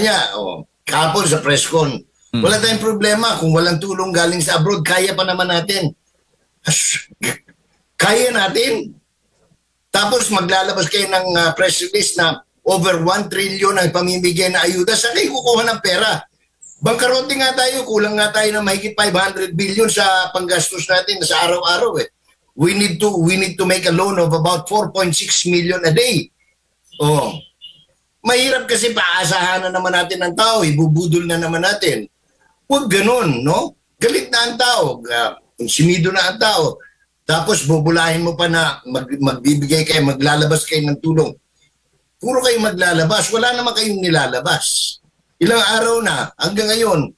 niya, kahapon sa press con, wala tayong problema kung walang tulong galing sa abroad, kaya pa naman natin. Kaya natin. Tapos maglalabas kayo ng press release na over 1 trillion ang pamimigay na ayuda. Saan kayo kukuha ng pera? Bangkarote nga tayo, kulang nga tayo ng mahigit 500 billion sa panggastos natin sa araw-araw eh. We need to make a loan of about 4.6 million a day. Mahirap kasi paasahan na naman natin ng tao, ibubudol na naman natin. Huwag ganun, no? Galit na ang tao, simido na ang tao. Tapos bubulahin mo pa na magbibigay kayo, maglalabas kayo ng tulong. Puro kayo maglalabas, wala naman kayong nilalabas. Ilang araw na, hanggang ngayon.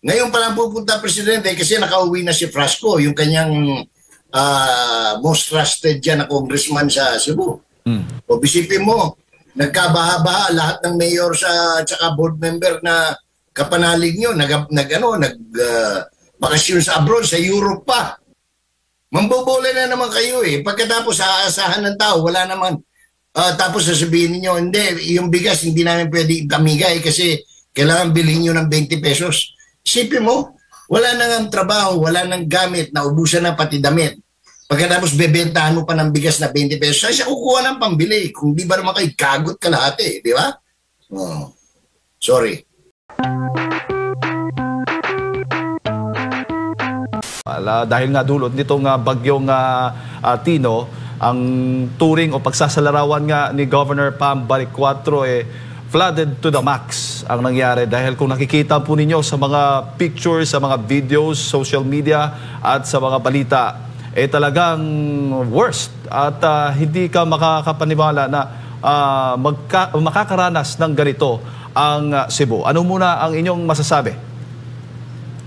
Ngayon pa lang pupunta Presidente kasi nakauwi na si Frasco, yung kanyang most trusted dyan na congressman sa Cebu. Bisipin mo, nagkabaha-baha lahat ng mayor at saka board member na kapanalig nyo, bakasyon sa abroad, sa Europe pa. Mambobola na naman kayo eh. Pagkatapos aasahan ng tao, wala naman. Tapos sasabihin niyo, hindi, yung bigas hindi namin pwede kamigay kasi kailangan bilhin nyo ng 20 pesos. Isipin mo, wala nang trabaho, wala nang gamit, naubusan na pati damit. Pagkatapos bebentahan mo pa ng bigas na 20 pesos, siya kukuha ng pambili. Kung di ba naman kayo, kagot ka lahat eh, di ba? Sorry. Dahil nga dulot nitong bagyong Tino, ang touring o pagsasalarawan nga ni Governor Pam Balicuatro flooded to the max ang nangyari. Dahil kung nakikita po ninyo sa mga pictures, sa mga videos, social media at sa mga balita, talagang worst. At hindi ka makakapaniwala na makakaranas ng ganito ang Cebu. Ano muna ang inyong masasabi?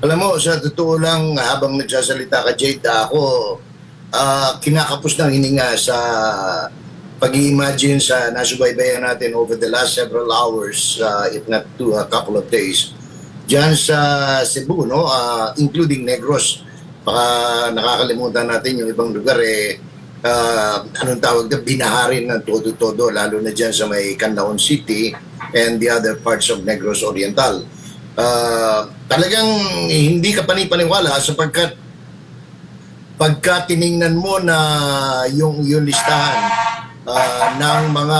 Alam mo, sa totoo lang, habang nagsasalita ka, Jade, ako kinakapos ng hininga sa pag-i-imagine sa nasubaybayan natin over the last several hours, if not a couple of days, dyan sa Cebu, no? Including Negros. Baka nakakalimutan natin yung ibang lugar, anong tawag na, binaharin ng todo-todo, lalo na dyan sa may Canlaon City and the other parts of Negros Oriental. Talagang hindi ka panipaniwala sapagkat pagka tiningnan mo na yung listahan ng mga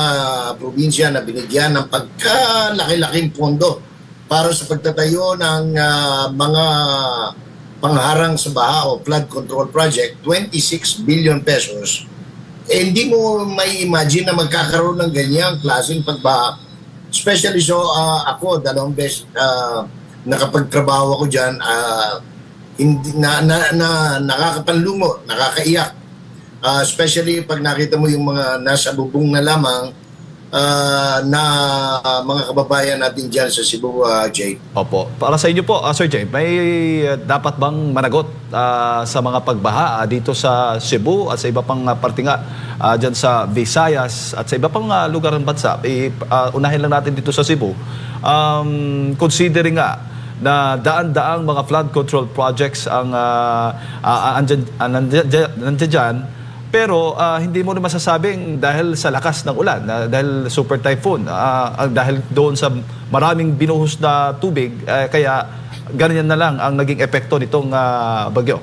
probinsya na binigyan ng pagkalaki-laking pondo para sa pagtatayo ng mga pangharang sa baha o flood control project, 26 billion pesos, hindi mo may imagine na magkakaroon ng ganyang klaseng pagbaha. Especially ako, 2 beses nakapagtrabaho ako dyan, hindi nakakapanlumo, nakakaiyak. Especially pag nakita mo yung mga nasa bubong na lamang na mga kababayan natin dyan sa Cebu, Jay. Opo. Para sa inyo po, Sir Jay, may dapat bang managot sa mga pagbaha dito sa Cebu at sa iba pang parte nga dyan sa Visayas at sa iba pang lugar ng bansa? Unahin lang natin dito sa Cebu. Considering nga na daan-daang mga flood control projects ang nandiyan dyan, pero hindi mo na masasabing dahil sa lakas ng ulan, dahil super typhoon, dahil doon sa maraming binuhos na tubig, kaya ganyan na lang ang naging epekto nitong bagyo.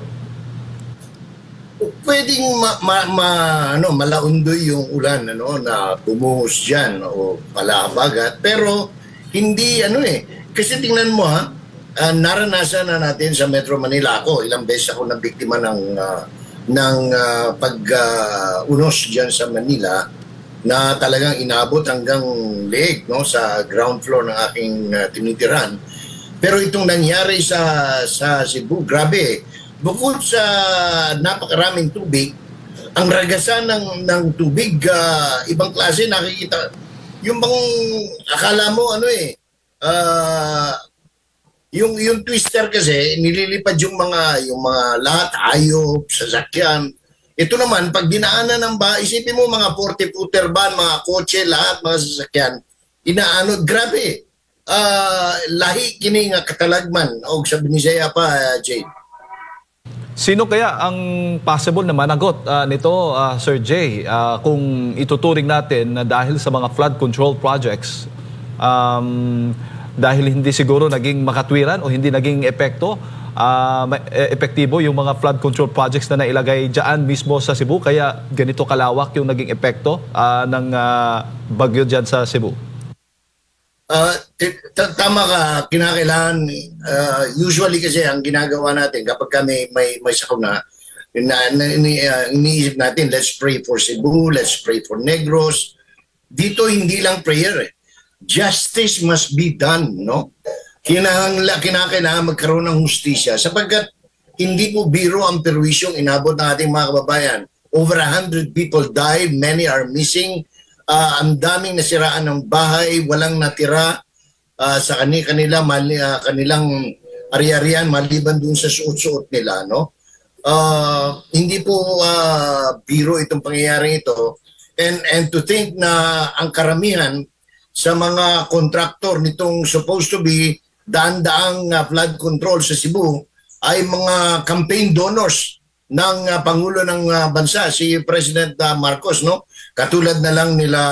Pwedeng malaundoy yung ulan na bumuhos dyan o palahabagat, pero hindi kasi tingnan mo naranasan na natin sa Metro Manila. Ako, ilang beses ako nabiktima ng pag-unos dyan sa Manila na talagang inabot hanggang leeg sa ground floor ng aking tinitiran. Pero itong nangyari sa Cebu, grabe. Bukod sa napakaraming tubig, ang ragasan ng tubig, ibang klase nakikita. Yung bang akala mo yung twister kasi nililipad yung mga lahat hayop, sasakyan. Ito naman pag dinaanan ng isipin mo mga 40-footer van, mga kotse, lahat mga sasakyan, grabe. Lahi kini nga katalagman o sa Binisaya pa, Jay. Sino kaya ang possible na managot nito, Sir Jay, kung ituturing natin na dahil sa mga flood control projects, dahil hindi siguro naging makatwiran o hindi naging epektibo yung mga flood control projects na nailagay dyan mismo sa Cebu, kaya ganito kalawak yung naging epekto ng bagyo dyan sa Cebu? Tama ka, kinakailangan, usually kasi ang ginagawa natin kapag kami may sakuna, iniisip natin, let's pray for Cebu, let's pray for Negros. Dito hindi lang prayer eh. Justice must be done, no? Kinakailangan magkaroon ng hustisya sapagkat hindi po biro ang perwisyong inabot ng ating mga kababayan. Over 100 people died, many are missing. Ang daming nasiraan ng bahay, walang natira sa kanilang ari-arian maliban dun sa suot-suot nila, no? Hindi po biro itong pangyayaring ito, and to think na ang karamihan sa mga kontraktor nitong supposed to be daan-daang flood control sa Cebu ay mga campaign donors ng Pangulo ng bansa, si President Marcos, no? Katulad na lang nila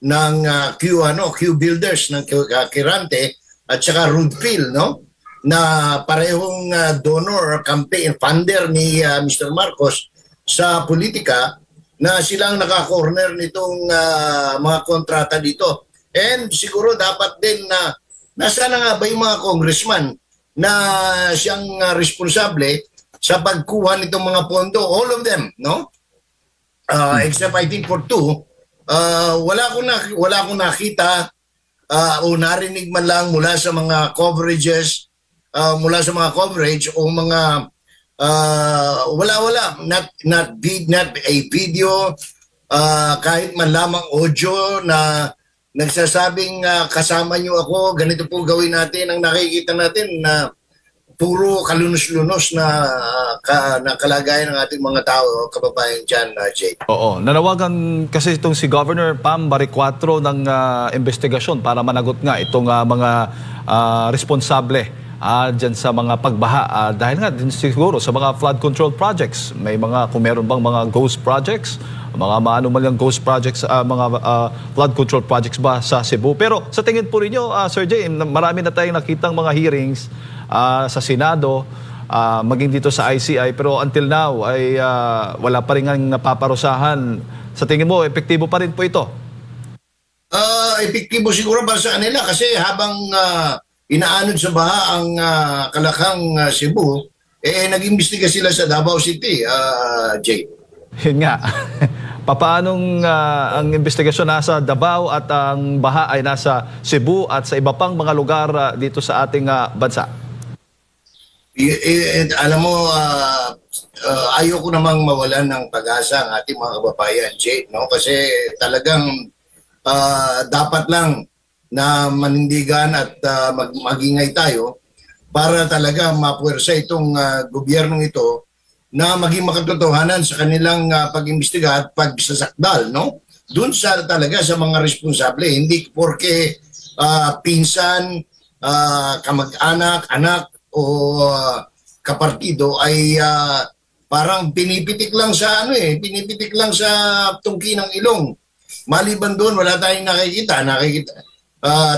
ng Q Builders ng Kirante at saka Roodfield, no? Na parehong donor, campaign funder ni Mr. Marcos sa politika, na silang naka-corner nitong mga kontrata dito. And siguro dapat din na nasaan na nga ba yung mga congressman na siyang responsable sa pagkuha nitong mga pondo, all of them, no? Except I think for two, wala akong nakita o narinig man lang mula sa mga coverages, mula sa mga coverage o mga wala not a video, kahit man lamang audio na nagsasabing kasama niyo ako, ganito po gawin natin. Ang nakikita natin na puro kalunos-lunos na kalagayan ng ating mga tao, kababayan dyan, Jake. Oo. Nanawagan kasi itong si Governor Pam Baricuatro ng investigasyon para managot nga itong mga responsable dyan sa mga pagbaha. Dahil nga din siguro sa mga flood control projects, may mga, kung meron bang mga ghost projects, mga maanumalyang ghost projects, mga flood control projects ba sa Cebu. Pero sa tingin po rinyo, Sir Jay, marami na tayong nakitang mga hearings sa Senado, maging dito sa ICI, pero until now ay wala pa rin ang napaparusahan. Sa tingin mo, epektibo pa rin po ito? Epektibo siguro ba sa kanila kasi habang inaanod sa baha ang Kalakang Cebu, nag-imbestiga sila sa Davao City, Jay. Yun nga. Paanong ang investigasyon nasa Davao at ang baha ay nasa Cebu at sa iba pang mga lugar dito sa ating bansa? Alam mo, ayoko namang mawalan ng pag-asa ang ating mga kababayan, Jay, no? Kasi talagang dapat lang na manindigan at magingay tayo para talaga mapuwersa itong gobyernong ito na maging makatotohanan sa kanilang pag-imbestiga at pagsasakdal, no? Doon sa talaga sa mga responsable, hindi porke pinsan, kamag-anak, anak o kapartido ay parang pinipitik lang sa pinipitik lang sa tungki ng ilong. Maliban doon, wala tayong nakikita.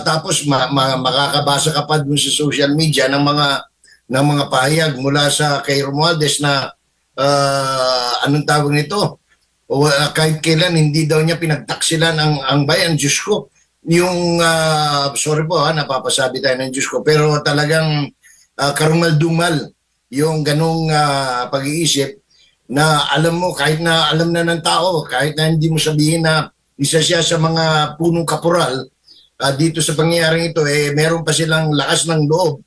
Tapos makakabasa ka pa dun sa social media ng mga pahayag mula sa kay Romualdez na anong tawag nito? Kahit kailan hindi daw niya pinagtaksilan ang bayan. Diyos ko, yung sorry po napapasabi tayo ng Diyos ko, pero talagang karumal-dumal yung ganong pag-iisip na alam mo, kahit na alam na ng tao, kahit na hindi mo sabihin na isa siya sa mga punong kaporal, dito sa pangyayaring ito, meron pa silang lakas ng loob,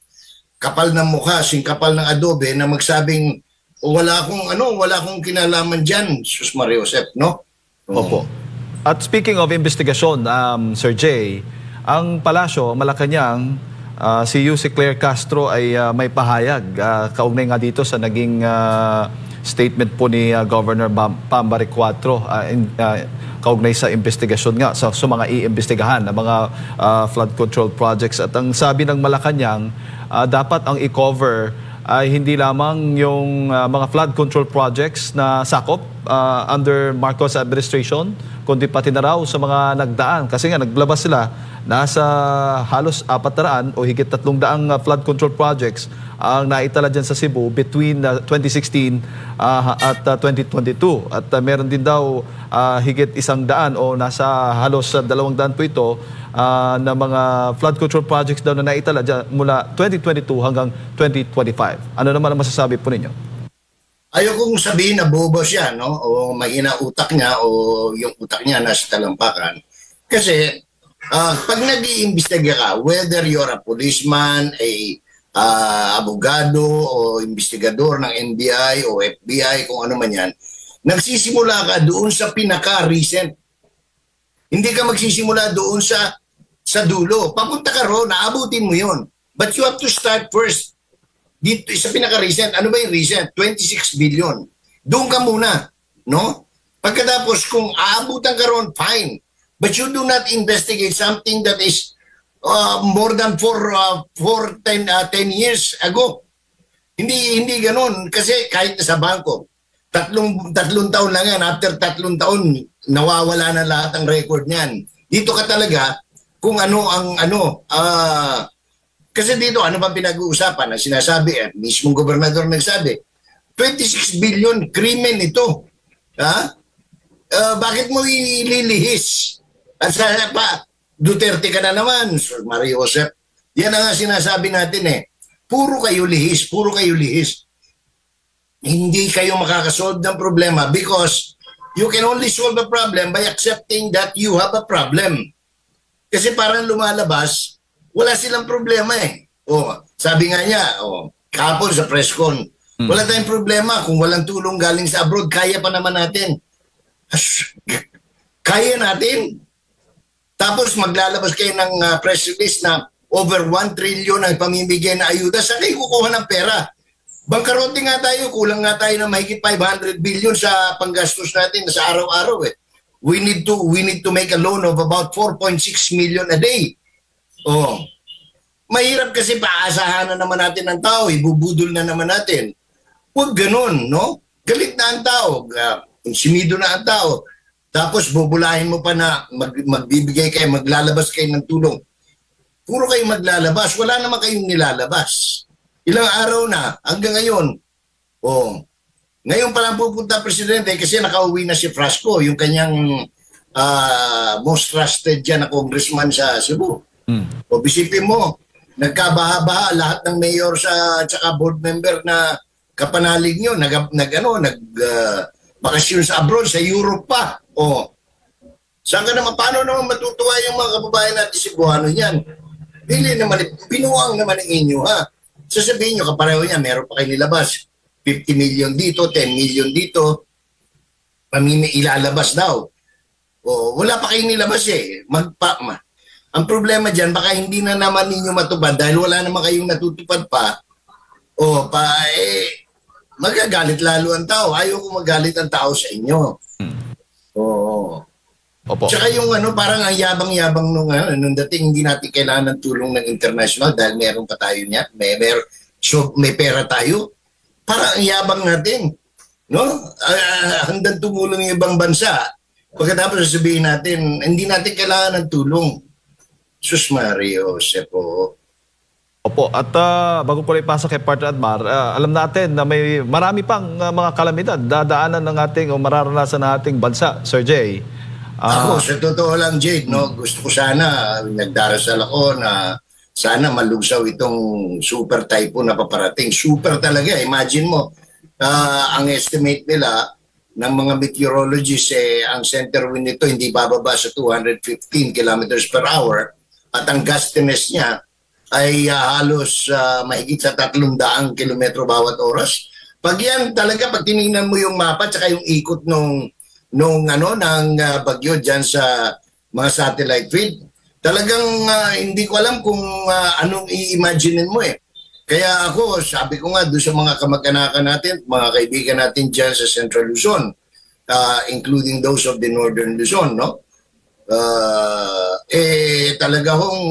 kapal ng mukha, singkapal ng adobe, na magsabing wala akong kinalaman dyan, Sus Maria Josep, no? Opo. At speaking of investigasyon, Sir Jay, ang Palasyo, Malacanang, si Yuse Claire Castro ay may pahayag kaugnay nga dito sa naging statement po ni Governor Pam Baricuatro kaugnay sa investigasyon nga sa mga iimbestigahan ng mga flood control projects. At ang sabi ng Malacanang, dapat ang i-cover ay hindi lamang yung mga flood control projects na sakop under Marcos administration, kundi pati na raw sa mga nagdaan. Kasi nga naglabas sila, nasa halos 400 o higit 300 flood control projects ang naitala dyan sa Cebu between 2016 at 2022. At meron din daw higit 100 o nasa halos 200 po ito na mga flood control projects daw na naitala dyan mula 2022 hanggang 2025. Ano naman ang masasabi po ninyo? Ayokong sabihin na bobo siya, no? O mahina utak niya o yung utak niya nasa talampakan. Kasi pag nag-iimbestiga ka, whether you're a policeman, abogado o investigador ng NBI o FBI, kung ano man yan, nagsisimula ka doon sa pinaka-recent. Hindi ka magsisimula doon sa dulo. Papunta ka ron, naabutin mo yon. But you have to start first. Dito sa pinaka-recent, ano ba yung recent? 26 billion. Doon ka muna, no? Pagkatapos, kung aabutan ka ron, fine. But you do not investigate something that is more than 10 years ago. Hindi ganun. Kasi kahit sa bangko, tatlong taon lang yan. After 3 taon, nawawala na lahat ang record niyan. Dito ka talaga kung ano ang kasi dito, ano ba pinag-uusapan? Ang sinasabi, mismong gobernador nagsabi, 26 billion, krimen ito. Ha? Bakit mo ililihis? At sa pa, Duterte ka na naman, Sir Mario Joseph. Yan ang sinasabi natin Puro kayo lihis, puro kayo lihis. Hindi kayo makakasolve ng problema because you can only solve a problem by accepting that you have a problem. Kasi parang lumalabas, wala silang problema sabi nga niya, kahapon sa press con, wala tayong problema kung walang tulong galing sa abroad, kaya pa naman natin. Kaya natin. Tapos maglalabas kayo ng press release na over 1 trillion ang pamimigay na ayuda. Saan kayo kukuha ng pera? Bangkarote nga tayo, kulang nga tayo ng mahigit 500 billion sa panggastos natin sa araw-araw We need to make a loan of about 4.6 million a day. Mahirap kasi paasahan na naman natin ng tao, ibubudol na naman natin. Huwag ganun, no? Galit na ang tao, simido na ang tao. Tapos bubulahin mo pa na magbibigay kayo, maglalabas kayo ng tulong. Puro kayo maglalabas, wala naman kayong nilalabas. Ilang araw na, hanggang ngayon. Ngayon pa lang pupunta Presidente kasi nakauwi na si Frasco, yung kanyang most trusted dyan na congressman sa Cebu. Bisipin mo, nagkabaha-baha lahat ng mayor at saka board member na kapanalig nyo, bakasyon sa abroad, sa Europe pa. Saan ka naman, paano naman matutuwa yung mga kababayan natin Cebuano niyan? Binuwang naman ang inyo, ha? Sasabihin nyo, kapareho niya, meron pa kayo nilabas. 50 million dito, 10 million dito, ilalabas daw. Wala pa kayo nilabas Ang problema dyan, baka hindi na naman ninyo matupad dahil wala naman kayong natutupad pa. Magagalit lalo ang tao. Ayaw ko magalit ang tao sa inyo. Opo. Tsaka yung parang ang yabang-yabang nung dating hindi natin kailangan ng tulong ng international dahil meron pa tayo niya. May pera tayo. Parang ang yabang natin. No? Hanggang tumulong yung ibang bansa. Pagkatapos sasabihin natin, hindi natin kailangan ng tulong. Sus Mario, Sepo. Opo, at bago ko rin ipasok kay Partner Admar, alam natin na may marami pang mga kalamidad dadaanan ng ating o mararanasan ng ating bansa, Sir Jay. Ako, sa totoo lang, Jade, gusto ko sana, nagdarasal ako na sana malugsaw itong super typhoon na paparating. Super talaga, imagine mo, ang estimate nila ng mga meteorologists, ang center wind nito hindi bababa sa 215 kilometers per hour. At ang gustiness niya ay halos mahigit sa 300 kilometro bawat oras. Pag yan talaga, pag tinignan mo yung mapa at yung ikot ng bagyo dyan sa mga satellite feed, talagang hindi ko alam kung anong i-imagine mo Kaya ako, sabi ko nga doon sa mga kamag-anakan natin, mga kaibigan natin dyan sa Central Luzon, including those of the Northern Luzon, no? Talaga hong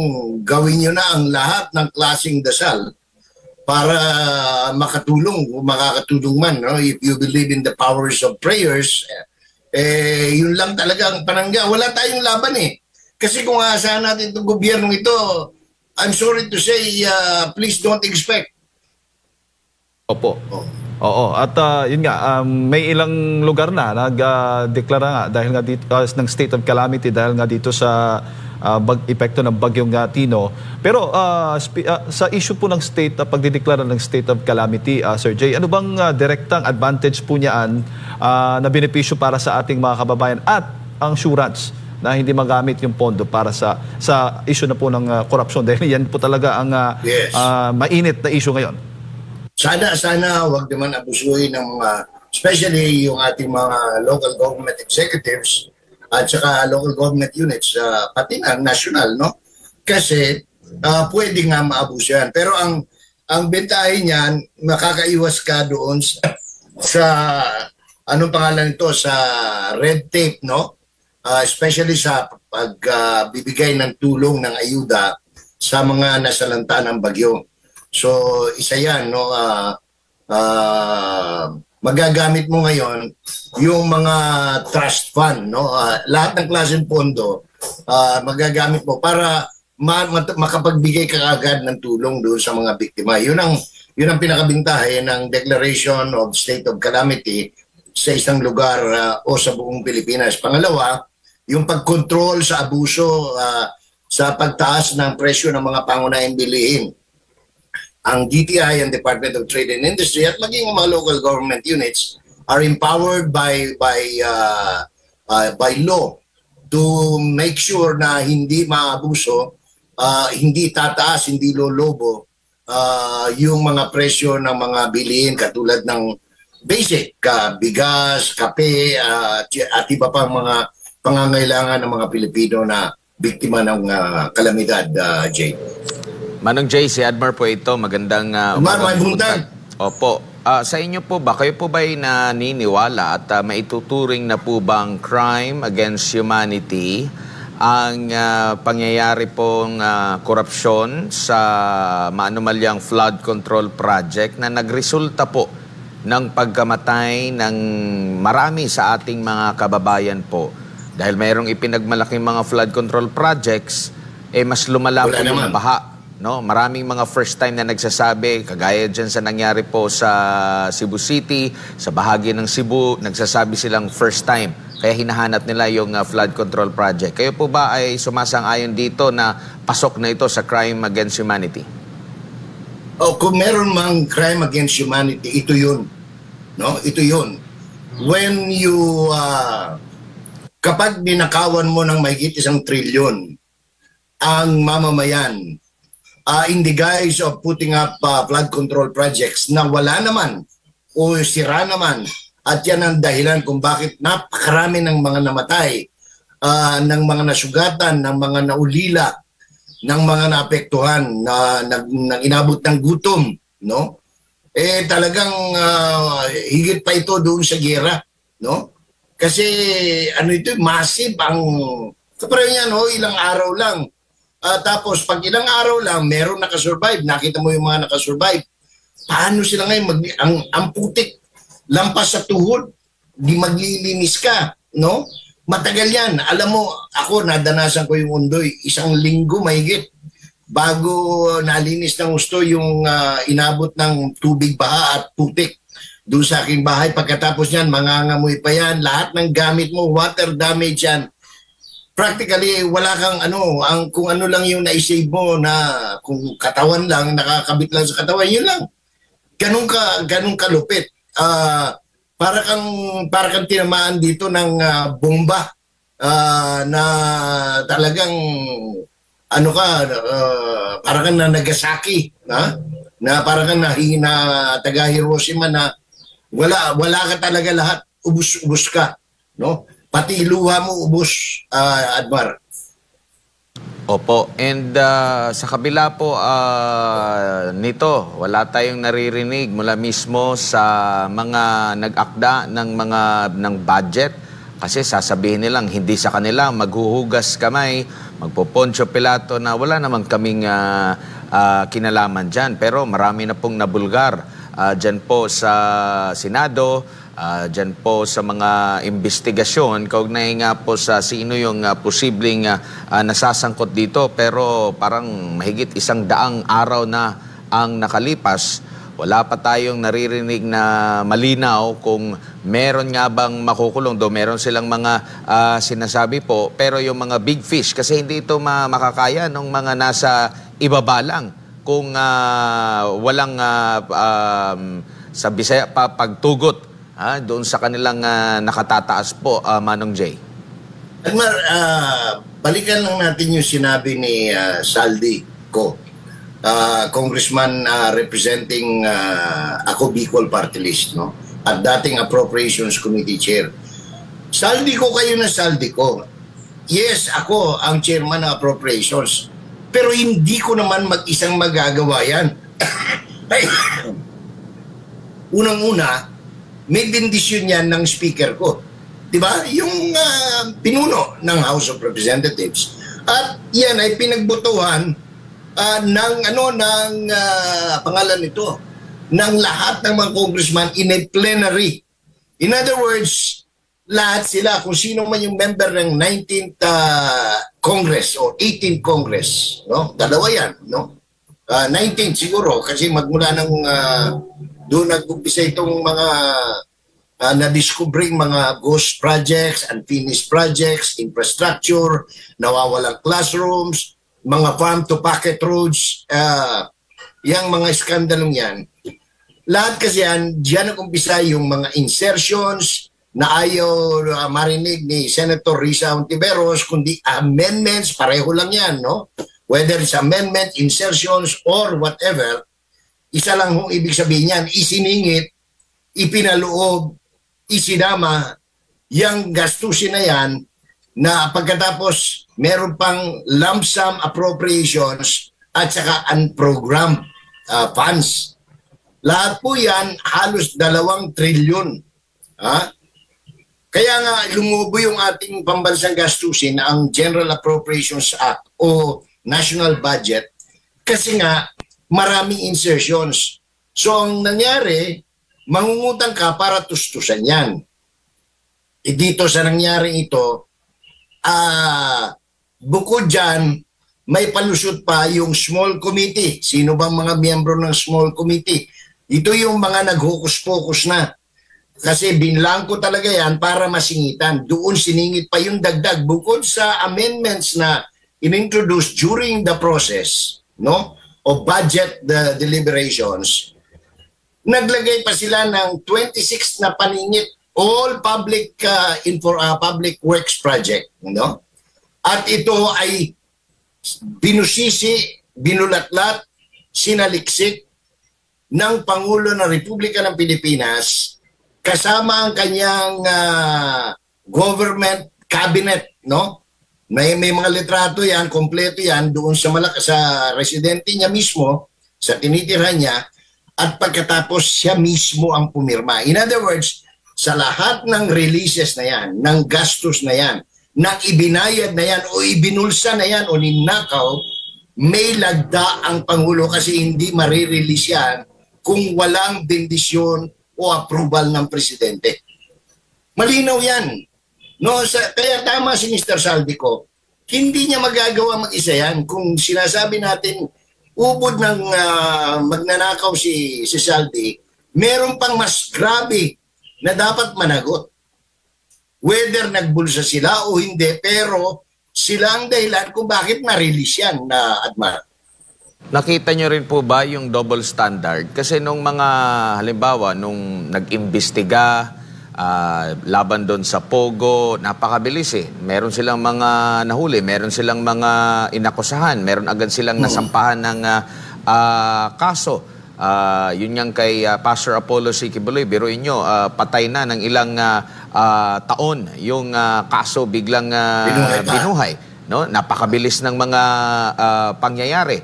gawin nyo na ang lahat ng klaseng dasal para makatulong man, no? If you believe in the powers of prayers, Yun lang talaga ang panangga. Wala tayong laban eh. Kasi kung aasahan natin itong gobyernong ito, I'm sorry to say, please don't expect. Opo. Oo, at yun nga, may ilang lugar na nag-deklara nga dahil nga dito ng state of calamity dahil nga dito sa epekto ng bagyong Tino. Pero sa issue po ng state, pagdideklara ng state of calamity, Sir Jay, ano bang direktang advantage po niyaan na benepisyo para sa ating mga kababayan at ang assurance na hindi magamit yung pondo para sa issue na po ng korupsyon? Dahil yan po talaga ang mainit na issue ngayon. Sana wag naman abusuhin ng especially yung ating mga local government executives at saka local government units, pati na national, no? Kasi pwede nga maabuso yan. Pero ang bentahin niyan, makakaiwas ka doon sa anong pangalan ito, sa red tape, no? Especially sa pagbibigay ng tulong ng ayuda sa mga nasalanta ng bagyo. So, isa yan, no? Magagamit mo ngayon yung mga trust fund, no? Lahat ng klaseng pondo, magagamit mo para makapagbigay ka agad ng tulong doon sa mga biktima. Yun ang pinakabintahe ng Declaration of State of Calamity sa isang lugar o sa buong Pilipinas. Pangalawa, yung pagkontrol sa abuso sa pagtaas ng presyo ng mga pangunahing bilihin. Ang DTI and Department of Trade and Industry at maging mga local government units are empowered by law to make sure na hindi maabuso, hindi tataas, hindi lolobo yung mga presyo ng mga bilihin katulad ng basic, bigas, kape, at iba pang mga pangangailangan ng mga Pilipino na biktima ng kalamidad, Jay. Manong Jay, si Admar po ito. Magandang umaga. Opo. Sa inyo po ba, kayo po ba'y naniniwala at maituturing na po bang crime against humanity ang pangyayari pong korupsyon sa maanumalyang flood control project na nagresulta po ng pagkamatay ng marami sa ating mga kababayan po? Dahil mayroong ipinagmalaking mga flood control projects, mas lumala po yung baha. No, maraming mga first time na nagsasabi, kagaya dyan sa nangyari po sa Cebu City, sa bahagi ng Cebu, nagsasabi silang first time. Kaya hinahanap nila yung flood control project. Kayo po ba ay sumasang-ayon dito na pasok na ito sa crime against humanity? Kung meron mang crime against humanity, ito yun. No? Ito yun. When you, kapag ninakawan mo ng mahigit 1 trilyon ang mamamayan, in the guise of putting up flood control projects na wala naman o sira naman, at yan ang dahilan kung bakit napakarami ng mga namatay, ng mga nasugatan, ng mga naulila, ng mga naapektuhan, ng inabot ng gutom, no? Talagang higit pa ito doon sa giyera, no? Kasi ito, massive ang, pero yan, ilang araw lang. Tapos pag ilang araw lang, meron nakasurvive. Nakita mo yung mga nakasurvive. Paano sila ngayon? Ang putik, lampas sa tuhod, di maglilinis ka, no? Matagal yan. Alam mo, ako nadanasan ko yung Undoy, 1 linggo mahigit bago nalinis ng gusto yung inabot ng tubig, baha at putik doon sa aking bahay. Pagkatapos yan, mangangamoy pa yan. Lahat ng gamit mo, water damage yan. Practically, wala kang kung ano lang yung na-save mo na kung katawan lang, nakakabit lang sa katawan, yun lang. Ganun kalupit. Para kang tinamaan dito ng bomba na talagang para kang na Nagasaki, na para kang na taga Hiroshima na wala ka talaga lahat, ubus ka, no? Pati luha mo ubos, Admar. Opo. And sa kabila po nito, wala tayong naririnig mula mismo sa mga nag-akda ng budget. Kasi sasabihin nilang hindi sa kanila, maghuhugas kamay, magpo-Poncio Pilato na wala namang kaming kinalaman dyan. Pero marami na pong nabulgar dyan po sa Senado. dyan po sa mga investigasyon, kaugnay nga po sa sino yung posibleng nasasangkot dito. Pero parang mahigit 100 araw na ang nakalipas. Wala pa tayong naririnig na malinaw kung meron nga bang makukulong. Do meron silang mga sinasabi po. Pero yung mga big fish, kasi hindi ito makakaya ng mga nasa ibaba lang. Kung walang sa Bisaya pa pagtugot doon sa kanilang nakatataas po, Manong Jay. Admar, balikan lang natin yung sinabi ni Saldi ko, Congressman representing ako Bicol Party List, no? At dating Appropriations Committee Chair. Saldi ko kayo na saldi ko. Yes, ako ang chairman ng Appropriations. Pero hindi ko naman mag-isang magagawa yan. Unang-una, may bendisyon yan ng speaker ko. Diba? Yung pinuno ng House of Representatives. At yan ay pinagbotohan ng pangalan nito, ng lahat ng mga congressman in a plenary. In other words, lahat sila, kung sino man yung member ng 19th Congress o 18th Congress, no? Dalawa yan, no? 19th siguro, kasi magmula ng doon nag-umpisa itong mga na-discovering mga ghost projects, unfinished projects, infrastructure, nawawalang classrooms, mga farm-to-pocket roads, yung mga skandalong yan. Lahat kasi yan, diyan nag-umpisa yung mga insertions na ayaw marinig ni Senator Risa Hontiveros, kundi amendments, pareho lang yan, no? Whether it's amendment, insertions, or whatever, isa lang hong ibig sabihin yan, isiningit, ipinaloob, isinama, yung gastusin na yan, na pagkatapos meron pang lump sum appropriations at saka unprogrammed funds. Lahat po yan, halos 2 trilyon. Kaya nga lumubo yung ating pambansang gastusin, ang General Appropriations Act o National Budget, kasi nga maraming insertions. So ang nangyari, mangungutang ka para tustusan yan. Dito sa nangyari ito, bukod dyan, may palusot pa yung small committee. Sino bang mga miyembro ng small committee? Ito yung mga naghukus-pokus na. Kasi binlangko talaga yan para masingitan. Doon siningit pa yung dagdag. Bukod sa amendments na in-introduce during the process, no, of budget deliberations, naglagay pa sila ng 26 na paningit, all public public works project, no? At ito ay binusisi, binulatlat, sinaliksik ng Pangulo ng Republika ng Pilipinas kasama ang kanyang government cabinet, no? May mga litrato yan, kompleto yan doon sa sa residente niya mismo, sa tinitirahan niya, at pagkatapos siya mismo ang pumirma. In other words, sa lahat ng releases na yan, ng gastos na yan, ng ibinayad na yan o ibinulsa na yan o ninakaw, may lagda ang Pangulo kasi hindi marirelease yan kung walang bendisyon o approval ng Presidente. Malinaw yan. No, kaya tama si Mr. Saldico, hindi niya magagawa mag-isa yan. Kung sinasabi natin, ubod ng magnanakaw si Saldi, meron pang mas grabe na dapat managot. Whether nagbulsa sila o hindi, pero sila ang dahilan kung bakit na-release yan na Admar. Nakita nyo rin po ba yung double standard? Kasi nung mga, halimbawa, nung nag-imbestiga, laban doon sa Pogo, napakabilis eh. Meron silang mga nahuli, meron silang mga inakusahan, meron agad silang nasampahan ng kaso. Yun yang kay Pastor Apollo Sikibuloy, biruin nyo, patay na ng ilang taon yung kaso biglang binuhay. No? Napakabilis ng mga pangyayari.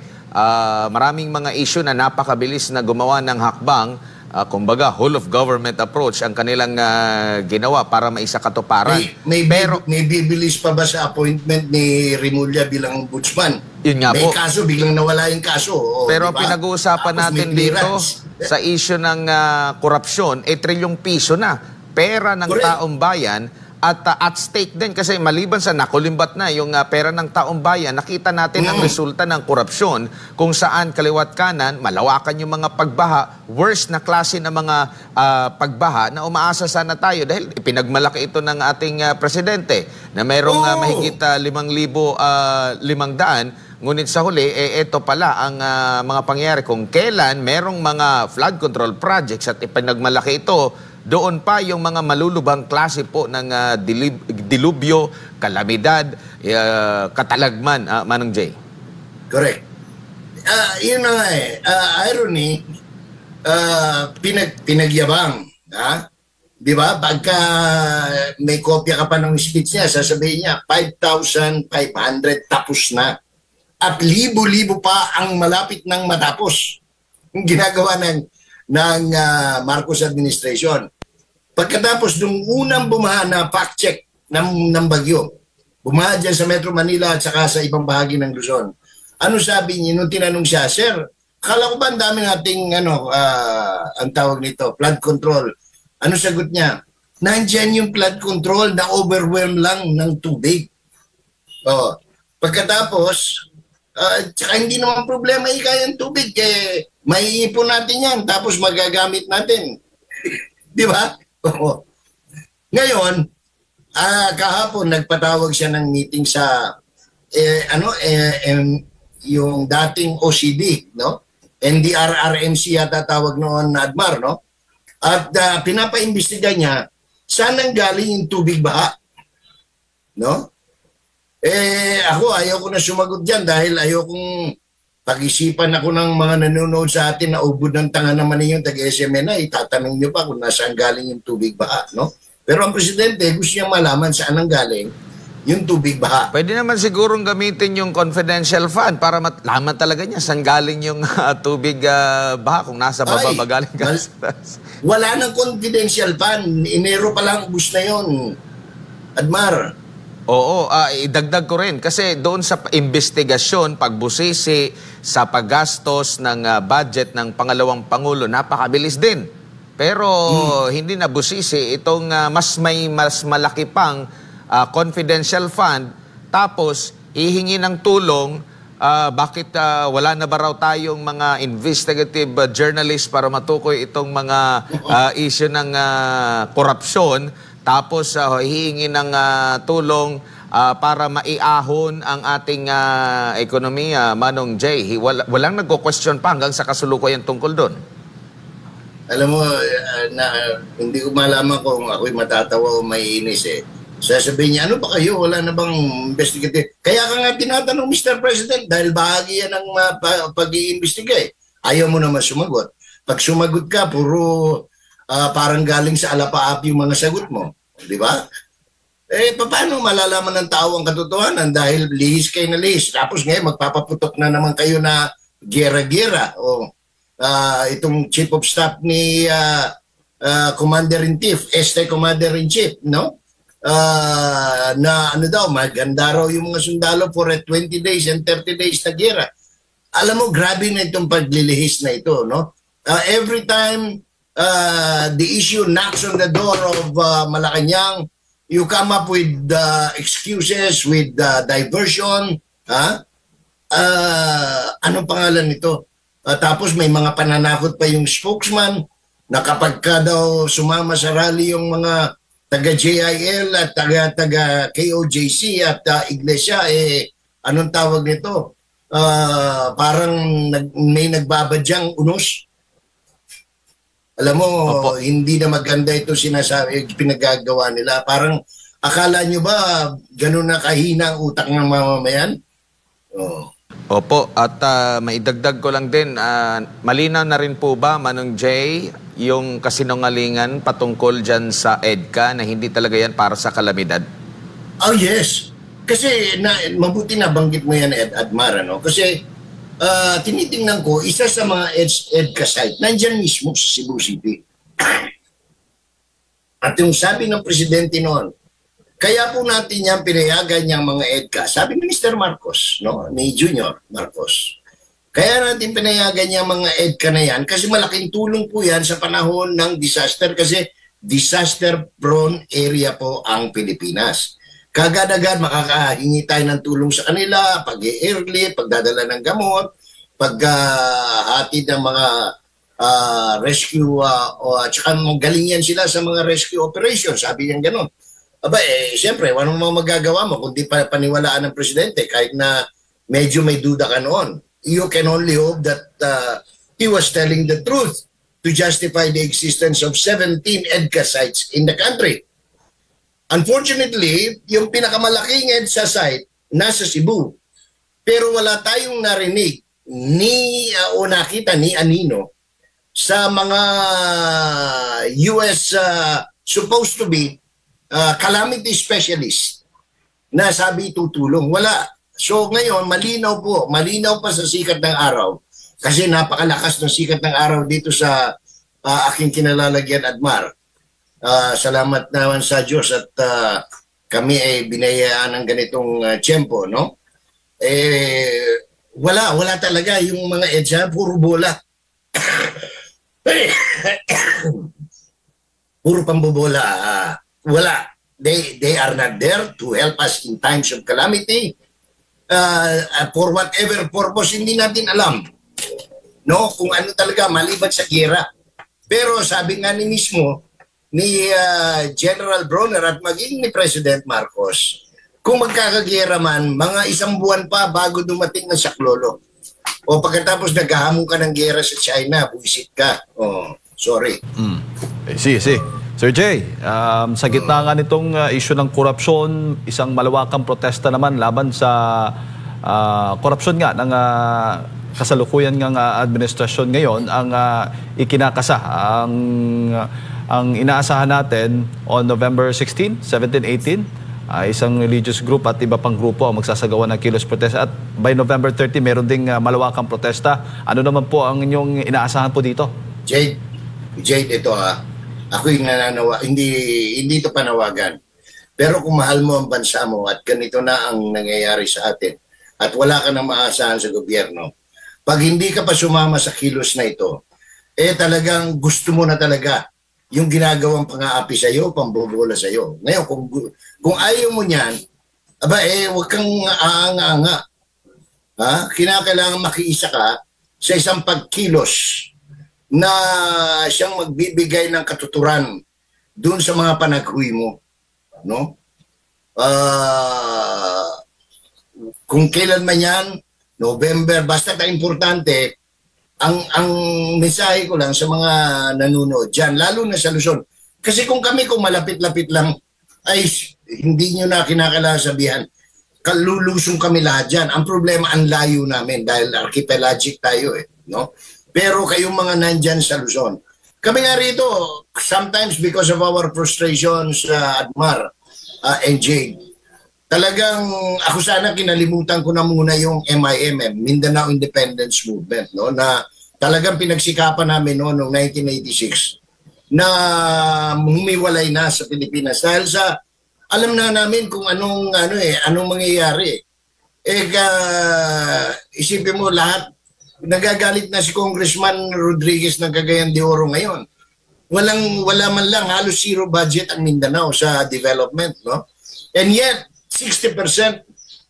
Maraming mga issue na napakabilis na gumawa ng hakbang. Kumbaga, whole of government approach ang kanilang ginawa para maisakatuparan. May bibilis pa ba sa appointment ni Remulla bilang ombudsman? Yun nga may po. Kaso, biglang nawala yung kaso. Pero diba? pinag-uusapan natin dito sa issue ng korupsyon, 1 trilyong piso na. pera ng Correct. taong bayan at stake din kasi maliban sa nakulimbat na yung pera ng taong bayan, nakita natin ang resulta ng korupsyon kung saan kaliwat kanan, malawakan yung mga pagbaha, worst na klase ng mga pagbaha na umaasa sana tayo dahil ipinagmalaki ito ng ating presidente na mayroong mahigit 5,500, ngunit sa huli, ito pala ang mga pangyayari kung kailan merong mga flood control projects at ipinagmalaki ito, doon pa yung mga malulubang klase po ng dilubyo, kalamidad, katalagman, Manong Jay. Correct. Yun na nga irony, pinagyabang. Di ba? Pagka may kopya ka pa ng speech niya, sasabihin niya, 5,500 tapos na. At libo-libo pa ang malapit ng matapos. Yung ginagawa ng Marcos administration. Pagkatapos nung unang bumaha na fact check ng bagyo, bumaha dyan sa Metro Manila at saka sa ibang bahagi ng Luzon. Ano sabi niya nung tinanong siya, Sir, akala ko ba ang daming ating ang tawag nito, flood control? Ano sagot niya? Nandyan yung flood control na overwhelm lang ng tubig. Pagkatapos, tsaka hindi naman problema kayang tubig, maiipon natin yan, tapos magagamit natin. Di ba? Ngayon, kahapon nagpatawag siya ng meeting sa yung dating OCD, no? NDRRMC yata tawag noon na Admar, no? At pinapaimbestiga niya saan nanggaling yung tubig baha. No? Ako ayaw ko na sumagot diyan dahil ayaw kong pag-isipan ako ng mga nanonood sa atin na ubod ng tanga naman ninyo taga-SMNA, itatanong nyo pa kung nasaan galing yung tubig baha, no? Pero ang presidente gusto niya malaman saan ang galing yung tubig baha. Pwede naman sigurong gamitin yung confidential fund para malaman talaga niya saan galing yung tubig baha kung nasa baba ba galing gas. Wala nang confidential fund. Enero pa lang ubus na yun. Admar. Oo, idagdag ko rin kasi doon sa investigasyon, pagbusisi sa paggastos ng budget ng pangalawang Pangulo, napakabilis din. Pero hindi na busisi itong mas malaki pang confidential fund, tapos hihingi ng tulong, bakit wala na ba raw tayong mga investigative journalists para matukoy itong mga issue ng korupsyon, tapos hihingi ng tulong para maiahon ang ating ekonomiya, Manong Jay. Walang nagko-question pa hanggang sa kasulukuyan tungkol doon. Alam mo, hindi ko malaman kung ako'y matatawa o maiinis Sasabihin niya, ano ba kayo? Wala na bang investigative? Kaya ka nga tinatanong, Mr. President, dahil bahagi yan ng pag-iimbestiga Ayaw mo naman sumagot. Pag sumagot ka, puro parang galing sa alapaap yung mga sagot mo. Di ba? Paano malalaman ng tao ang katotohanan dahil lihis kayo na lihis? Tapos ngayon, magpapaputok na naman kayo na gera-gera. Itong Chief of Staff ni Commander-in-Chief, Commander-in-Chief, no? Na ano daw, maganda raw yung mga sundalo for 20 days and 30 days na gera. Alam mo, grabe na itong paglilihis na ito, no? Every time the issue knocks on the door of Malacanang, you come up with excuses, with diversion. Anong pangalan nito? Tapos may mga pananakot pa yung spokesman na kapag ka daw sumama sa rally yung mga taga-JIL at taga-KOJC at Iglesia, anong tawag nito? Parang may nagbabadyang unos. Alam mo, hindi na maganda ito sinasabi, pinagagawa nila. Parang akala nyo ba ganun na kahina ang utak ng mamamayan? Opo, at maidagdag ko lang din, malinaw na rin po ba, Manong Jay, yung kasinungalingan patungkol dyan sa EDCA na hindi talaga yan para sa kalamidad? Oh yes. Kasi mabuti na banggit mo yan, Admar, no? Kasi tinitingnan ko, isa sa mga EDCA site, nandyan mismo sa Cebu City. At yung sabi ng presidente noon, kaya po natin yan pinayagan niyang mga EDCA. Sabi ni Mr. Marcos, no? Ni Junior Marcos. Kaya natin pinayagan niyang mga EDCA na yan kasi malaking tulong po yan sa panahon ng disaster kasi disaster-prone area po ang Pilipinas. Kagad-agad makakahingi tayo ng tulong sa kanila, pag-i-airlift, pagdadala ng gamot, paghatid ng mga rescue, at saka magaling yan sila sa mga rescue operations, sabi niyan gano'n. Aba, siyempre, walang mga magagawa mo kundi paniwalaan ng presidente kahit na medyo may duda ka noon. You can only hope that he was telling the truth to justify the existence of 17 EDCA sites in the country. Unfortunately, yung pinakamalaking EDSA site nasa Cebu. Pero wala tayong narinig o nakita ni Anino sa mga US supposed to be calamity specialist na sabi tutulong. Wala. So ngayon, malinaw pa sa sikat ng araw kasi napakalakas ng sikat ng araw dito sa aking kinalalagyan, Admar. Salamat naman sa Diyos at kami ay binayaan ng ganitong tiyempo, no? Wala talaga yung mga EDSA, puro bola. Puro pambobola. Wala. They are not there to help us in times of calamity. For whatever purpose, hindi natin alam. No? Kung ano talaga, maliban sa giyera. Pero sabi nga mismo, ni General Bronner at maging ni President Marcos, kung magkakagera man, mga 1 buwan pa bago dumating ng saklolo. O pagkatapos naghahamon ka ng gera sa China, buwisit ka. Oh, sorry. Si. Sir Jay, sa gitna nga nitong issue ng korupsyon, isang malawakang protesta naman laban sa korupsyon nga ng kasalukuyan ng administrasyon ngayon ang ikinakasa. Ang inaasahan natin on November 16, 17, 18, isang religious group at iba pang grupo ang magsasagawa ng kilos protesta. At by November 30, meron ding malawakang protesta. Ano naman po ang inyong inaasahan po dito? Jade, ito ako yung hindi ito panawagan. Pero kung mahal mo ang bansa mo at ganito na ang nangyayari sa atin at wala ka nang maasahan sa gobyerno, pag hindi ka pa sumama sa kilos na ito, talagang gusto mo na talaga yung ginagawang pang-aapi sa iyo, pambobola sa iyo. Ngayon, kung ayaw mo niyan, huwag kang aanga-anga. Kinakailangan makiisa ka sa isang pagkilos na siyang magbibigay ng katuturan doon sa mga panaghuy mo. No? Kung kailan man yan, November, basta importante, ang mensahe ko lang sa mga nanonood dyan, lalo na sa Luzon. Kasi kung malapit-lapit lang, ay hindi nyo na kinakailangan sabihan, kalulusong kami lahat dyan. Ang problema, ang layo namin dahil archipelagic tayo no? Pero kayong mga nandyan sa Luzon. Kami nga rito, sometimes because of our frustrations, Admar and Jade, talagang ako sana kinalimutan ko na muna yung MIMM, Mindanao Independence Movement, no, na talagang pinagsikapan namin noong 1986 na humiwalay na sa Pilipinas dahil sa alam na namin kung anong mangyayari. Isipin mo lahat, nagagalit na si Congressman Rodriguez ng Cagayan de Oro ngayon. Wala man lang, halos zero budget ang Mindanao sa development, no? And yet 60%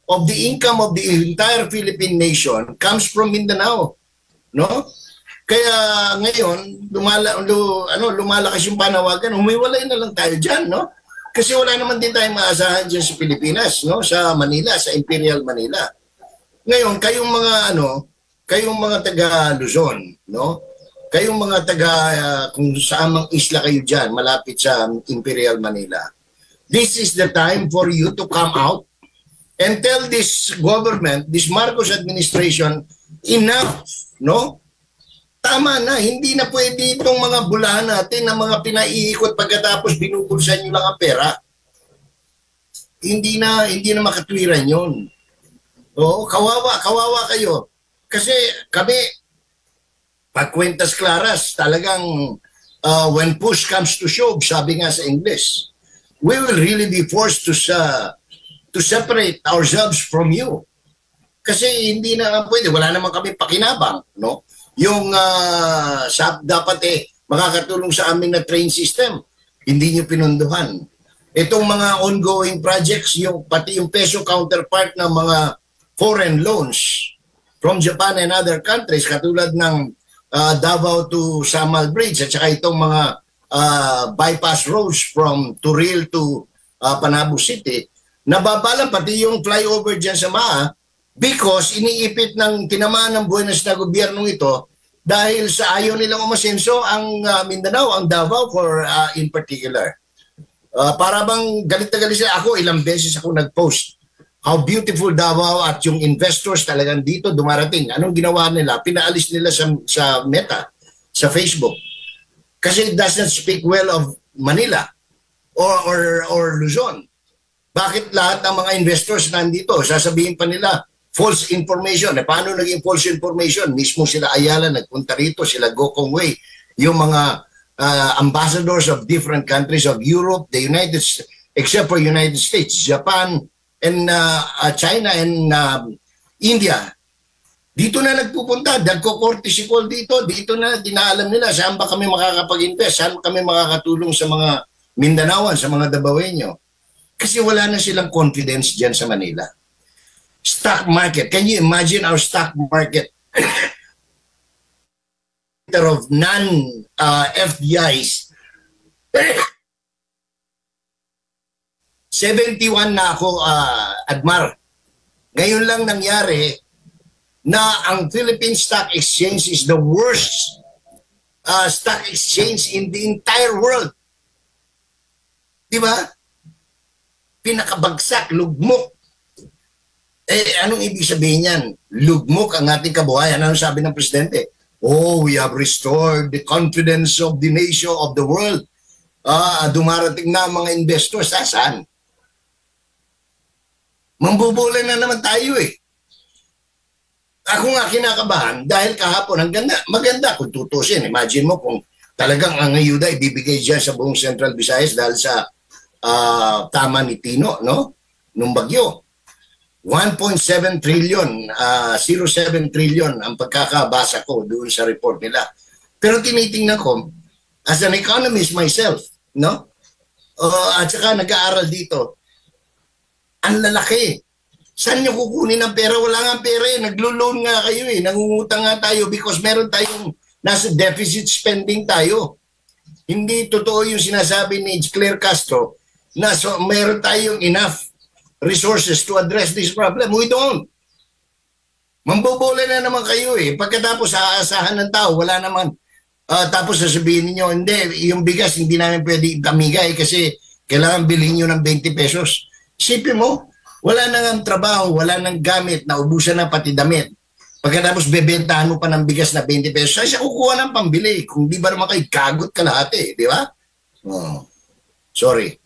of the income of the entire Philippine nation comes from Mindanao, no? Kaya ngayon lumalakas yung panawagan, humiwalay na lang tayo diyan, no? Kasi wala naman din tayong maasahan diyan sa Pilipinas, no? Sa Manila, sa Imperial Manila. Ngayon, kayong mga taga Luzon, no? Kayong mga taga kung saan mang isla kayo diyan malapit sa Imperial Manila. This is the time for you to come out and tell this government, this Marcos administration, enough, no? Tama na, hindi na pwede itong mga bulahan natin na mga pinaiikot pagkatapos binubulsan nyo lang ang pera. Hindi na makatwiran yun. Oo, kawawa kayo. Kasi kami, pag kwentas claras, talagang when push comes to shove, sabi nga sa English, we will really be forced to separate ourselves from you. Kasi hindi na pwede, wala naman kami pakinabang, no? Yung dapat makakatulong sa amin na train system. hindi nyo pinunduhan. Itong mga ongoing projects, pati yung peso counterpart ng mga foreign loans from Japan and other countries, katulad ng Davao to Samal Bridge at saka itong mga bypass roads from Turil to Panabo City, nababalan pati yung flyover dyan sa MAA because iniipit ng tinamaan ng buenas na gobyernong ito dahil sa ayaw nilang umasenso ang Mindanao, ang Davao in particular. Para bang galit na galit sila. Ako, ilang beses ako nag-post how beautiful Davao at yung investors talagang dito dumarating. Anong ginawa nila? Pinaalis nila sa Meta, sa Facebook. Kasi it does not speak well of Manila or Luzon. Bakit lahat ng mga investors nandito? Sasabihin pa nila, false information. Paano naging false information? Mismo sila Ayala nagpunta rito, sila Gokong Wei, yung mga ambassadors of different countries of Europe, the United States, except for United States, Japan, and China and India. Dito na nagpupunta, nagko-courtesy call dito na dinaalam nila saan ba kami makakapag-invest, saan kami makakatulong sa mga Mindanaoan, sa mga Dabawenyo. Kasi wala na silang confidence dyan sa Manila. Stock market, can you imagine our stock market of non-FDIs 71 na ako, Admar. Ngayon lang nangyari na ang Philippine Stock Exchange is the worst stock exchange in the entire world. Diba? Pinakabagsak, lugmok. Anong ibig sabihin yan? Lugmok ang ating kabuhayan. Ano sabi ng Presidente? Oh, we have restored the confidence of the nation, of the world. Dumarating na mga investors. Saan? Mambubulan na naman tayo eh. Ako nga kinakabahan dahil kahapon maganda kung tutusin. Imagine mo kung talagang ang ayuda ibibigay dyan sa buong Central Visayas dahil sa tama ni Tino, no? Nung bagyo. 1.7 trillion, 0.7 trillion ang pagkakabasa ko doon sa report nila. Pero tinitingnan ko, as an economist myself, no? At saka nag-aaral dito, ang lalaki. Saan nyo kukunin ang pera? Wala nga pera eh. Naglo-loan nga kayo eh. Nangungutang nga tayo because meron tayong nasa deficit spending tayo. Hindi totoo yung sinasabi ni Claire Castro na meron tayong enough resources to address this problem. We don't. Mambobola na naman kayo eh. Pagkatapos aasahan ng tao, wala naman. Tapos sasabihin niyo, hindi, yung bigas hindi namin pwede itamigay kasi kailangan bilhin nyo ng 20 pesos. Isipin mo, wala nang trabaho, wala nang gamit, naubusan na pati damit. Pagkatapos bebentahan mo pa ng bigas na 20 pesos, siya kukuha ng pambili. Kung di ba naman kayo, kagot ka lahat eh, di ba? Oh. Sorry.